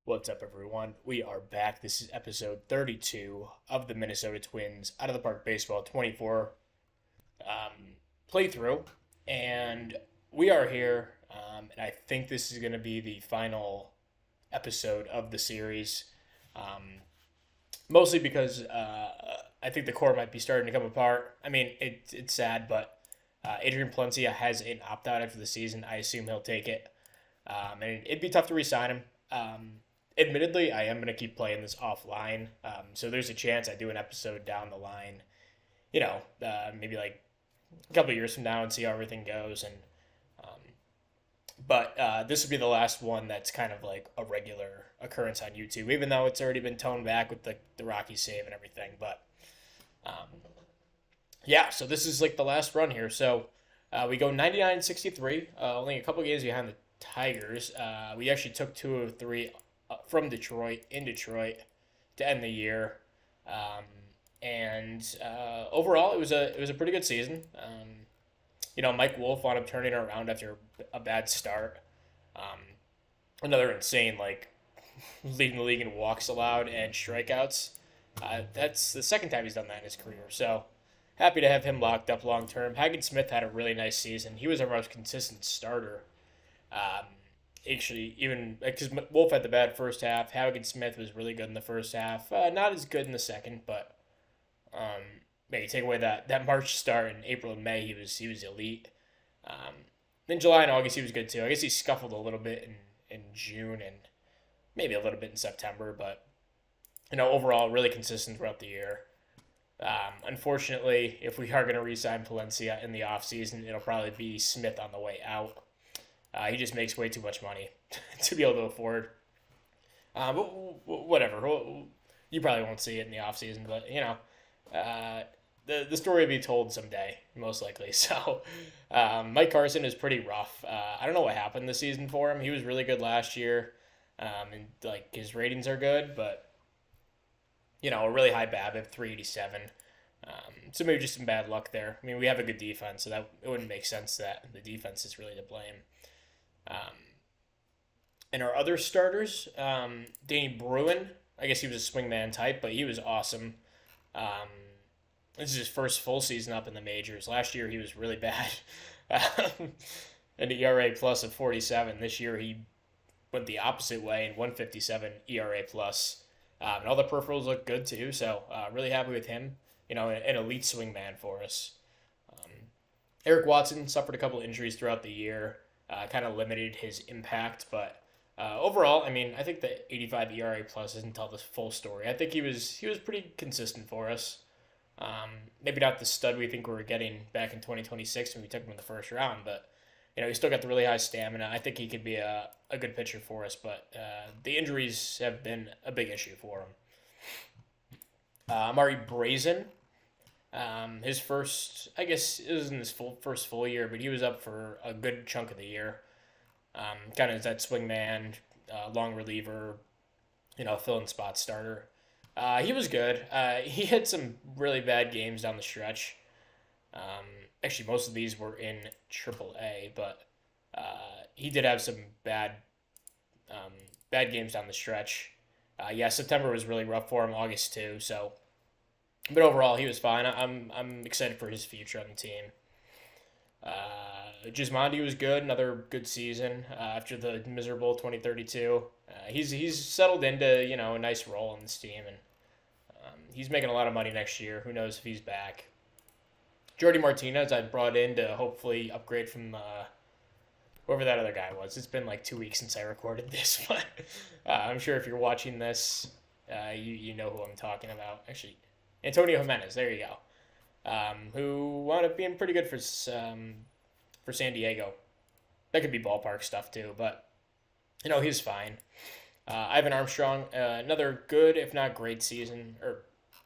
What's up, everyone? We are back. This is episode 32 of the Minnesota Twins Out of the Park Baseball 24 playthrough. And we are here, and I think this is going to be the final episode of the series. Mostly because I think the core might be starting to come apart. I mean, it's sad, but Adrian Palencia has an opt out after the season. I assume he'll take it. And it'd be tough to re-sign him. Admittedly, I am going to keep playing this offline. So there's a chance I do an episode down the line, maybe like a couple of years from now and see how everything goes. Um, but this will be the last one that's kind of like a regular occurrence on YouTube, even though it's already been toned back with the Rocky save and everything. But um, yeah, so this is like the last run here. So we go 99-63, only a couple games behind the Tigers. We actually took 2 of 3 from Detroit in Detroit to end the year, and overall it was a pretty good season. Mike Wolf wound up turning it around after a bad start. Um, Another insane leading the league in walks allowed and strikeouts. That's the second time he's done that in his career. So happy to have him locked up long term. Hagen Smith had a really nice season. He was our most consistent starter. Um, Actually, even because Wolf had the bad first half, Hagen Smith was really good in the first half. Not as good in the second, but maybe take away that March start in April and May, he was elite. Um, then July and August he was good too. I guess he scuffled a little bit in June and maybe a little bit in September, but overall really consistent throughout the year. Unfortunately, if we are going to re-sign Palencia in the offseason, it'll probably be Smith on the way out. He just makes way too much money to be able to afford. But whatever. You probably won't see it in the offseason, but, the story will be told someday, most likely. So, Mike Carson is pretty rough. I don't know what happened this season for him. He was really good last year, and, his ratings are good, but, a really high BABIP, 387. So maybe just some bad luck there. I mean, we have a good defense, so that it wouldn't make sense that the defense is really to blame. Um, and our other starters, Danny Bruin, I guess he was a swingman type, but he was awesome. Um, this is his first full season up in the majors. Last year he was really bad. An ERA plus of 47. This year he went the opposite way and 157 ERA plus. And all the peripherals look good too, so really happy with him. An elite swingman for us. Um, Eric Watson suffered a couple injuries throughout the year. Kind of limited his impact, but overall, I mean, I think the 85 ERA plus doesn't tell the full story. I think he was pretty consistent for us. Maybe not the stud we think we were getting back in 2026 when we took him in the first round, but he still got the really high stamina. I think he could be a good pitcher for us, but the injuries have been a big issue for him. Amari Brazen, his first, I guess it wasn't his first full year, but he was up for a good chunk of the year. Kind of that swingman, long reliever, fill in spot starter. He was good. He had some really bad games down the stretch. Actually, most of these were in AAA, but he did have some bad games down the stretch. Yeah, September was really rough for him. August too. So, but overall, he was fine. I'm excited for his future on the team. Gismondi was good. Another good season after the miserable 2032. He's settled into a nice role in this team, and he's making a lot of money next year. Who knows if he's back? Jordy Martinez I brought in to hopefully upgrade from whoever that other guy was. It's been like 2 weeks since I recorded this, but I'm sure if you're watching this, you know who I'm talking about. Actually, Antonio Jimenez. There you go. Who wound up being pretty good for San Diego. That could be ballpark stuff too, but he's fine. Ivan Armstrong, another good if not great season,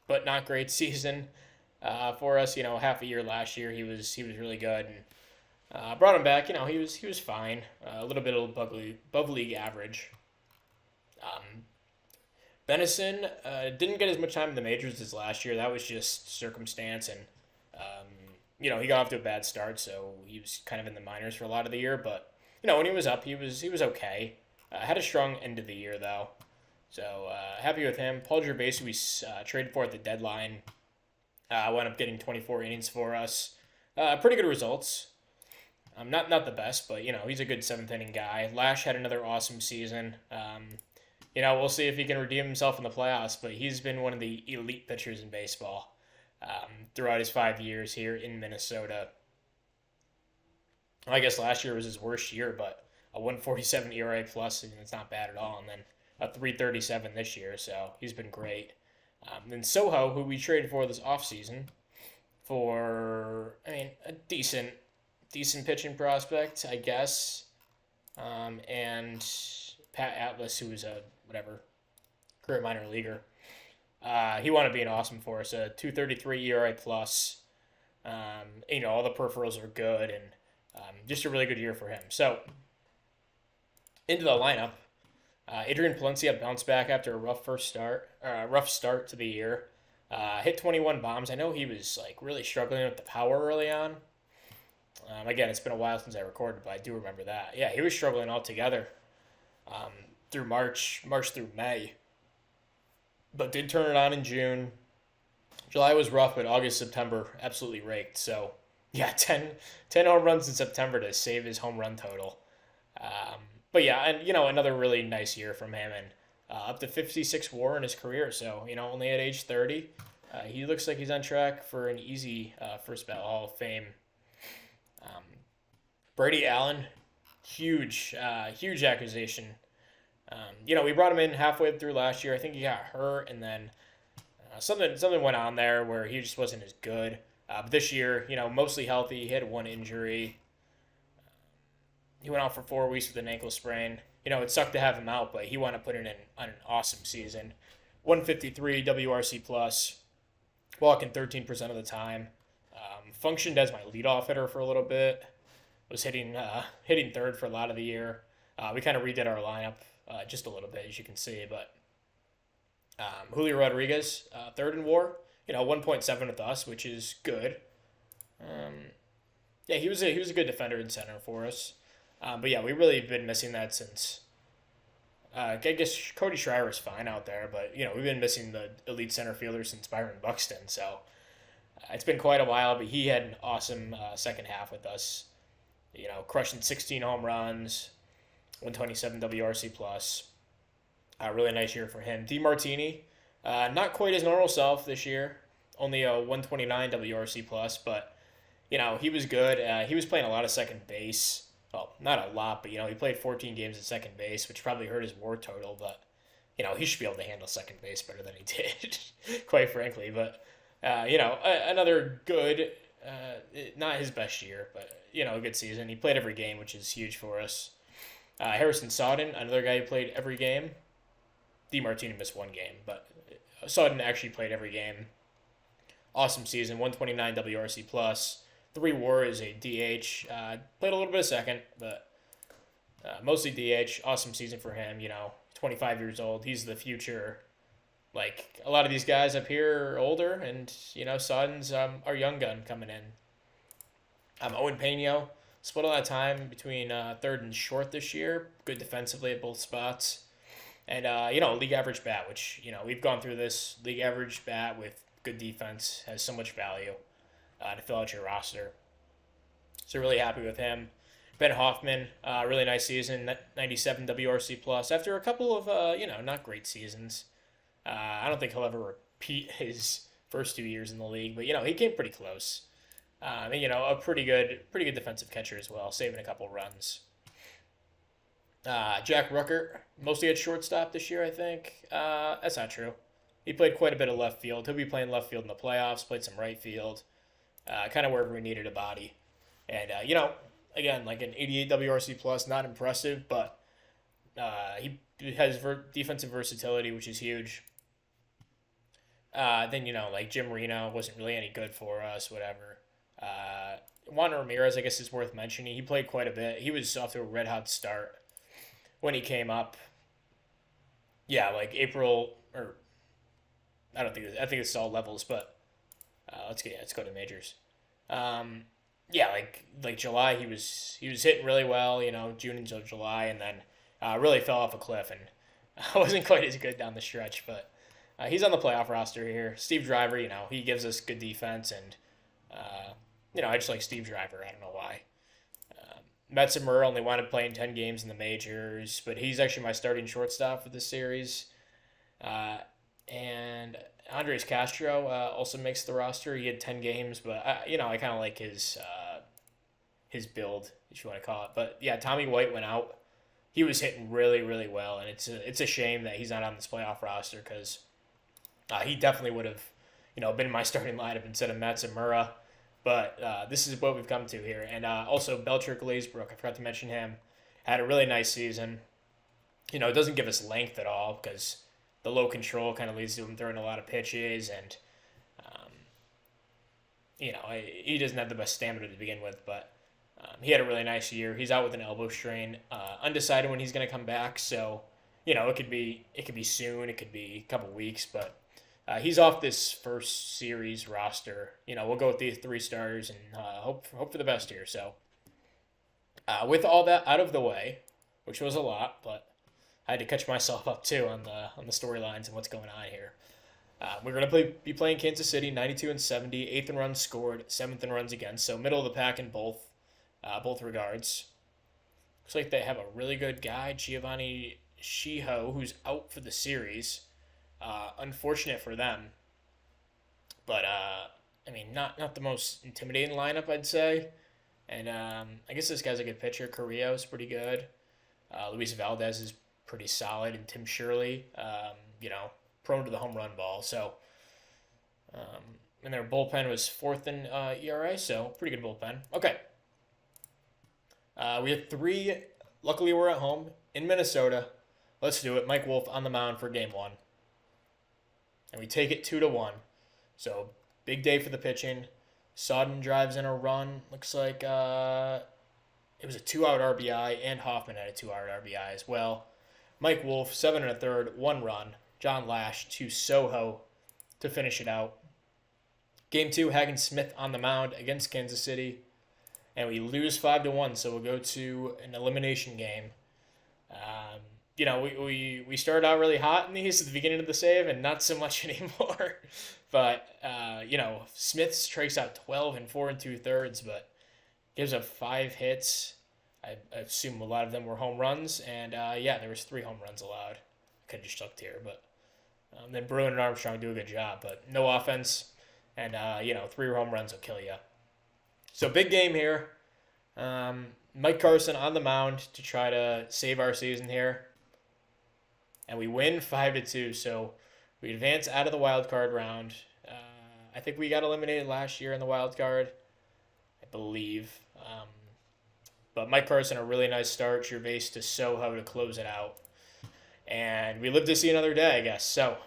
but not great season for us. Half a year last year he was really good, and brought him back. He was fine. A little bit of above league average. Benison didn't get as much time in the majors as last year. That was just circumstance, and he got off to a bad start, so he was kind of in the minors for a lot of the year. But when he was up, he was okay. Had a strong end of the year though. So happy with him. Paul Gervais, we traded for at the deadline, wound up getting 24 innings for us. Pretty good results. Not the best, but he's a good seventh inning guy. Lash had another awesome season. We'll see if he can redeem himself in the playoffs, but he's been one of the elite pitchers in baseball throughout his 5 years here in Minnesota. I guess last year was his worst year, but a 147 ERA plus, and it's not bad at all. And then a 337 this year, so he's been great. Then Soho, who we traded for this offseason for, a decent pitching prospect, I guess. And Pat Atlas, who was a career minor leaguer. He wound up being awesome for us. A 233 ERA plus. All the peripherals are good, and just a really good year for him. So into the lineup, Adrian Palencia bounced back after a rough start to the year. Hit 21 bombs. I know he was really struggling with the power early on. Again, it's been a while since I recorded, but I do remember that. Yeah, he was struggling altogether through March through May, but did turn it on in June. July was rough, but August, September absolutely raked. So yeah, 10 home runs in September to save his home run total. But yeah, and another really nice year from him, and up to 56 WAR in his career. So only at age 30, he looks like he's on track for an easy first ballot Hall of Fame. Brady Allen, huge acquisition. We brought him in halfway through last year. I think he got hurt, and then something went on there where he just wasn't as good. But this year, mostly healthy. He had one injury. He went out for 4 weeks with an ankle sprain. It sucked to have him out, but he wound up putting in an awesome season. 153 WRC plus, walking 13% of the time. Functioned as my leadoff hitter for a little bit. Was hitting third for a lot of the year. We kind of redid our lineup just a little bit, as you can see. But Julio Rodriguez, third in WAR. 1.7 with us, which is good. He was a good defender in center for us. But yeah, we really have been missing that since. I guess Cody Schreier was fine out there, but we've been missing the elite center fielder since Byron Buxton. So it's been quite a while. But he had an awesome second half with us. Crushing 16 home runs, 127 WRC plus. Really nice year for him. DeMartini, not quite his normal self this year. Only a 129 WRC plus, but he was good. He was playing a lot of second base. Well, not a lot, but he played 14 games at second base, which probably hurt his WAR total. But he should be able to handle second base better than he did, quite frankly. But another good, not his best year, but a good season. He played every game, which is huge for us. Harrison Sawden, another guy who played every game. DeMartini missed one game, but Sawden actually played every game. Awesome season, 129 WRC plus. 3 WAR is a DH. Played a little bit of second, but mostly DH. Awesome season for him. 25 years old. He's the future. Like a lot of these guys up here are older, and Sawden's our young gun coming in. Owen Pena split a lot of time between third and short this year. Good defensively at both spots. And, league average bat, which, we've gone through this. League average bat with good defense has so much value to fill out your roster. So really happy with him. Ben Hoffman, really nice season, 97 WRC plus. After a couple of, not great seasons. I don't think he'll ever repeat his first 2 years in the league, but, he came pretty close. A pretty good defensive catcher as well, saving a couple runs. Jack Ruckert, mostly at shortstop this year, I think. That's not true. He played quite a bit of left field. He'll be playing left field in the playoffs, played some right field, kind of wherever we needed a body. And, again, like an 88 WRC plus, not impressive, but he has defensive versatility, which is huge. Then, like Jim Reno wasn't really any good for us, whatever. Juan Ramirez, I guess, is worth mentioning. He played quite a bit. He was off to a red-hot start when he came up. Yeah, like April, or I think it's all levels, but let's go to majors. Yeah, like July, he was hitting really well, June until July, and then really fell off a cliff, and wasn't quite as good down the stretch, but he's on the playoff roster here. Steve Driver, he gives us good defense, and I just like Steve Driver. I don't know why. Metzemer only wound up playing 10 games in the majors, but he's actually my starting shortstop for this series. And Andres Castro also makes the roster. He had 10 games, but I kind of like his build, if you want to call it. But yeah, Tommy White went out. He was hitting really, really well, and it's a shame that he's not on this playoff roster because he definitely would have, been in my starting lineup instead of Matsumura. But this is what we've come to here. And also Belcher Glazebrook, I forgot to mention him, had a really nice season. It doesn't give us length at all because the low control kind of leads to him throwing a lot of pitches, and he doesn't have the best stamina to begin with, but he had a really nice year. He's out with an elbow strain, undecided when he's going to come back. So, it could be soon, it could be a couple weeks, but he's off this first series roster. We'll go with these 3 starters and hope for the best here. So, with all that out of the way, which was a lot, but I had to catch myself up too on the storylines and what's going on here. We're going to be playing Kansas City, 92-70, 8th in runs scored, 7th in runs against, so middle of the pack in both regards. Looks like they have a really good guy, Giovanni Shiho, who's out for the series. Unfortunate for them, but not the most intimidating lineup, I'd say. And I guess this guy's a good pitcher. Carrillo's pretty good. Luis Valdez is pretty solid, and Tim Shirley, prone to the home run ball. So, and their bullpen was 4th in ERA, so pretty good bullpen. Okay. We have 3. Luckily, we're at home in Minnesota. Let's do it. Mike Wolf on the mound for game 1. And we take it 2-1. So, big day for the pitching. Sodden drives in a run. Looks like it was a 2-out RBI, and Hoffman had a 2-out RBI as well. Mike Wolf, 7 1/3, 1 run. John Lash to Soho to finish it out. Game 2, Hagen Smith on the mound against Kansas City. And we lose 5-1, so we'll go to an elimination game. We started out really hot in these at the beginning of the save, and not so much anymore. But, Smith strikes out 12 and 4 2/3, but gives up 5 hits. I assume a lot of them were home runs, and there was 3 home runs allowed. Could have just looked here, but then Bruin and Armstrong do a good job, but no offense, and 3 home runs will kill you. So big game here. Mike Carson on the mound to try to save our season here. And we win 5-2, so we advance out of the wild card round. I think we got eliminated last year in the wild card, I believe. But Mike Carson, a really nice start. Gervais to Soho to close it out. And we live to see another day, I guess. So,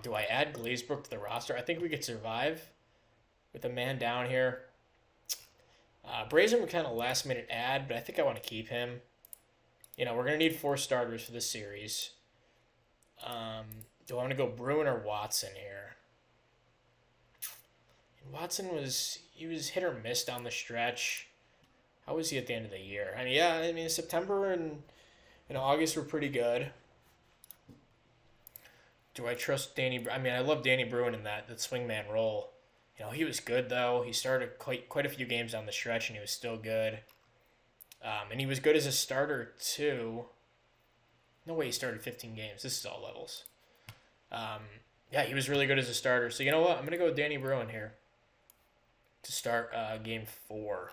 do I add Glazebrook to the roster? I think we could survive with a man down here. Brazen would kind of last-minute add, but I think I want to keep him. We're going to need 4 starters for this series. Do I want to go Bruin or Watson here? And Watson was hit or miss down the stretch. How was he at the end of the year? September and August were pretty good. Do I trust Danny? I love Danny Bruin in that swingman role. He was good though. He started quite a few games down the stretch, and he was still good. And he was good as a starter, too. No way he started 15 games. This is all levels. He was really good as a starter. So, you know what? I'm going to go with Danny Bruin here to start Game 4.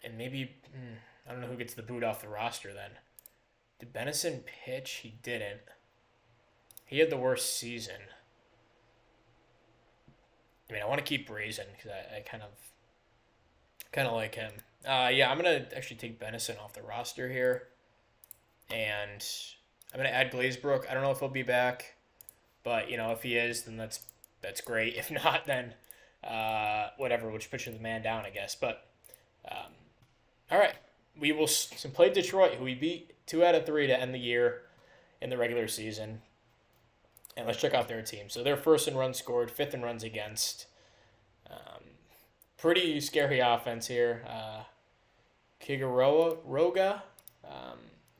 And maybe, I don't know who gets the boot off the roster then. Did Benison pitch? He didn't. He had the worst season. I want to keep Brazen because I kind of like him. I'm going to actually take Benison off the roster here. And I'm going to add Glazebrook. I don't know if he'll be back. But, if he is, then that's great. If not, then whatever. We'll just put the man down, I guess. But, all right. We will play Detroit, who we beat 2 out of 3 to end the year in the regular season. And let's check out their team. So they're 1st in runs scored, 5th in runs against. Pretty scary offense here. Kigoroga,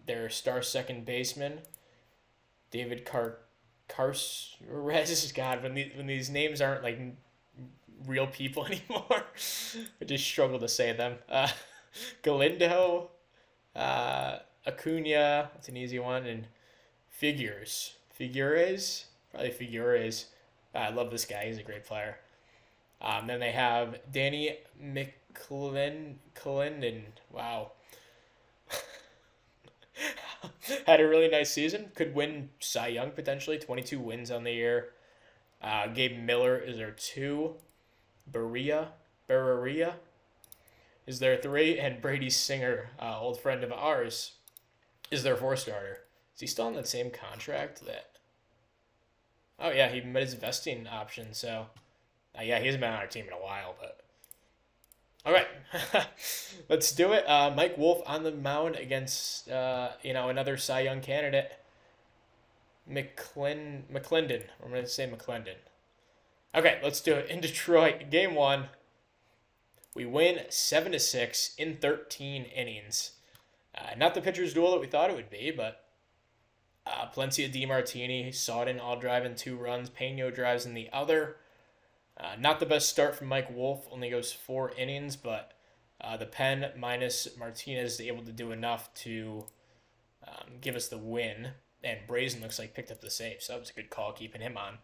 their star second baseman, David Carceres. God, when these names aren't like real people anymore, I just struggle to say them. Galindo, Acuna, that's an easy one, and Figures, probably Figures. I love this guy. He's a great player. Then they have Danny McClendon. Wow. Had a really nice season. Could win Cy Young potentially. 22 wins on the year. Gabe Miller is their 2. Barria is their 3. And Brady Singer, old friend of ours, is their 4 starter. Is he still on that same contract that... Oh, yeah, he met his vesting option, so... yeah, he hasn't been on our team in a while, but... All right, let's do it. Mike Wolf on the mound against, another Cy Young candidate, McClendon. I'm going to say McClendon. Okay, let's do it. In Detroit, Game 1, we win 7-6 in 13 innings. Not the pitcher's duel that we thought it would be, but plenty of DiMartini, Sawden all driving 2 runs, Pena drives in the other. Not the best start from Mike Wolf, only goes 4 innings, but the pen minus Martinez is able to do enough to give us the win. And Brazen looks like picked up the save, so that was a good call keeping him on.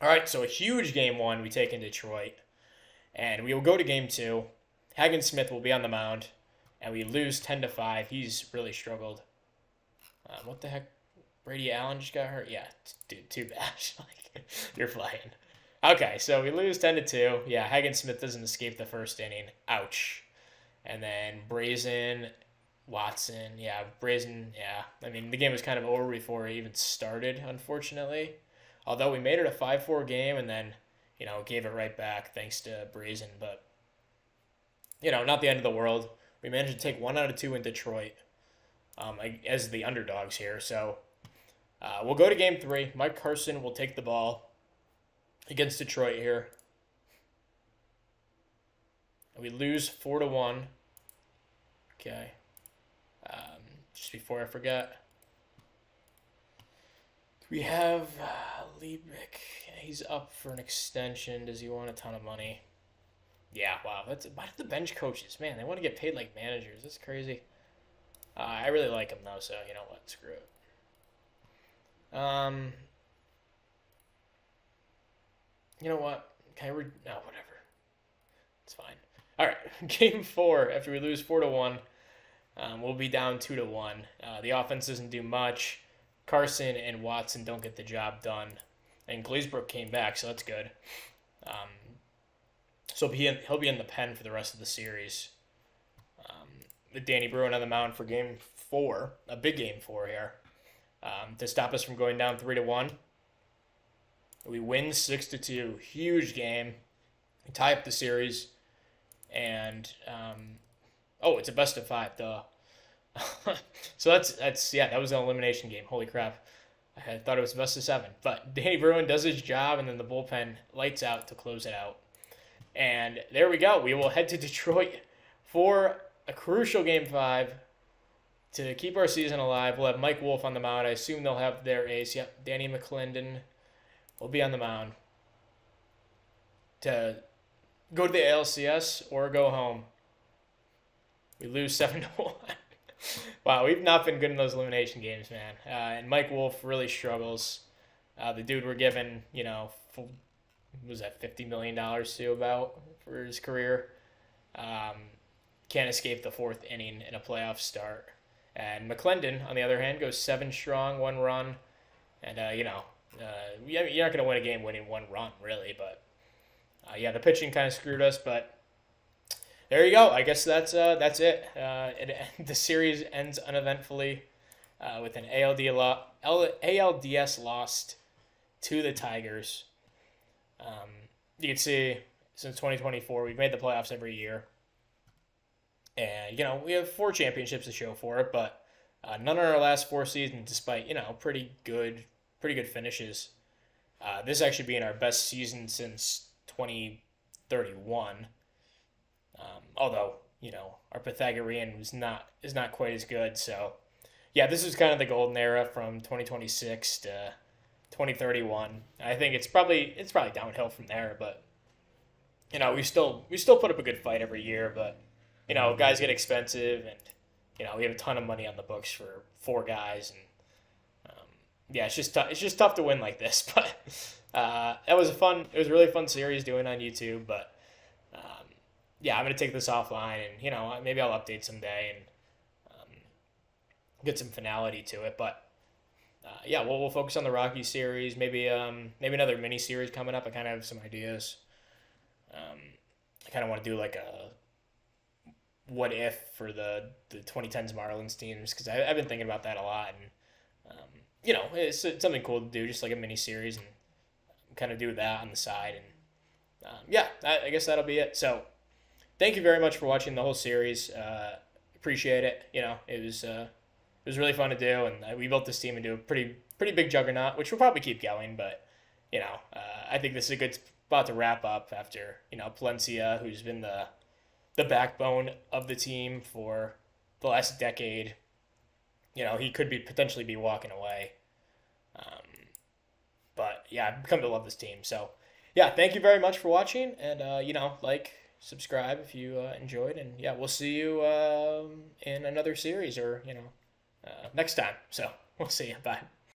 All right, so a huge Game 1 we take in Detroit. And we will go to Game 2. Hagen Smith will be on the mound, and we lose 10-5. He's really struggled. What the heck? Brady Allen just got hurt? Yeah, dude, too bad. Like, you're flying. Okay, so we lose 10-2. Yeah, Hagen Smith doesn't escape the first inning. Ouch. And then Brazen, Watson. Yeah, Brazen, yeah. I mean, the game was kind of over before it even started, unfortunately. Although we made it a 5-4 game and then, gave it right back thanks to Brazen. But, not the end of the world. We managed to take 1 out of 2 in Detroit as the underdogs here. So we'll go to Game 3. Mike Carson will take the ball against Detroit here. We lose 4-1. Okay. Just before I forget, we have Liebig. He's up for an extension. Does he want a ton of money? Yeah, wow. Why did the bench coaches? Man, they want to get paid like managers. That's crazy. I really like him, though, so you know what? Screw it. You know what? No, whatever. It's fine. All right, Game 4. After we lose 4-1, we'll be down 2-1. The offense doesn't do much. Carson and Watson don't get the job done, and Glazebrook came back, so that's good. So he'll be in the pen for the rest of the series. With Danny Bruin on the mound for Game 4, a big Game 4 here, to stop us from going down 3-1. We win 6-2. Huge game. We tie up the series. And, it's a best of 5, duh. So that's that was an elimination game. Holy crap. I thought it was best of 7. But Danny Bruin does his job, and then the bullpen lights out to close it out. And there we go. We will head to Detroit for a crucial Game 5 to keep our season alive. We'll have Mike Wolf on the mound. I assume they'll have their ace. Yep, Danny McClendon will be on the mound to go to the ALCS or go home. We lose 7-1. Wow, we've not been good in those elimination games, man. And Mike Wolf really struggles. The dude we're given, was that $50 million to about for his career. Can't escape the 4th inning in a playoff start. And McClendon, on the other hand, goes 7 strong, 1 run. And, you're not going to win a game winning 1 run, really. But, the pitching kind of screwed us. But there you go. I guess that's it. The series ends uneventfully with an ALDS loss to the Tigers. You can see since 2024, we've made the playoffs every year. And, we have 4 championships to show for it, but none in our last 4 seasons, despite, pretty good finishes. This actually being our best season since 2031. Although our Pythagorean is not quite as good. So yeah, this is kind of the golden era from 2026 to 2031. I think it's probably downhill from there, but we still put up a good fight every year, but guys get expensive, and we have a ton of money on the books for four guys, and yeah, it's just tough to win like this. But it was a really fun series doing on YouTube. But yeah, I'm gonna take this offline, and maybe I'll update someday and get some finality to it. But yeah, we'll focus on the Rocky series. Maybe another mini series coming up. I kind of have some ideas. I kind of want to do like a what if for the 2010s Marlins teams, because I've been thinking about that a lot, and it's something cool to do, just like a mini series, and kind of do that on the side. And yeah, I guess that'll be it. So thank you very much for watching the whole series. Appreciate it. It was really fun to do, and we built this team into a pretty big juggernaut, which we'll probably keep going. But I think this is a good spot to wrap up after Palencia, who's been the backbone of the team for the last decade. He could potentially be walking away. But yeah, I've come to love this team. So yeah, thank you very much for watching, and subscribe if you enjoyed, and yeah, we'll see you in another series, or next time. So we'll see you. Bye.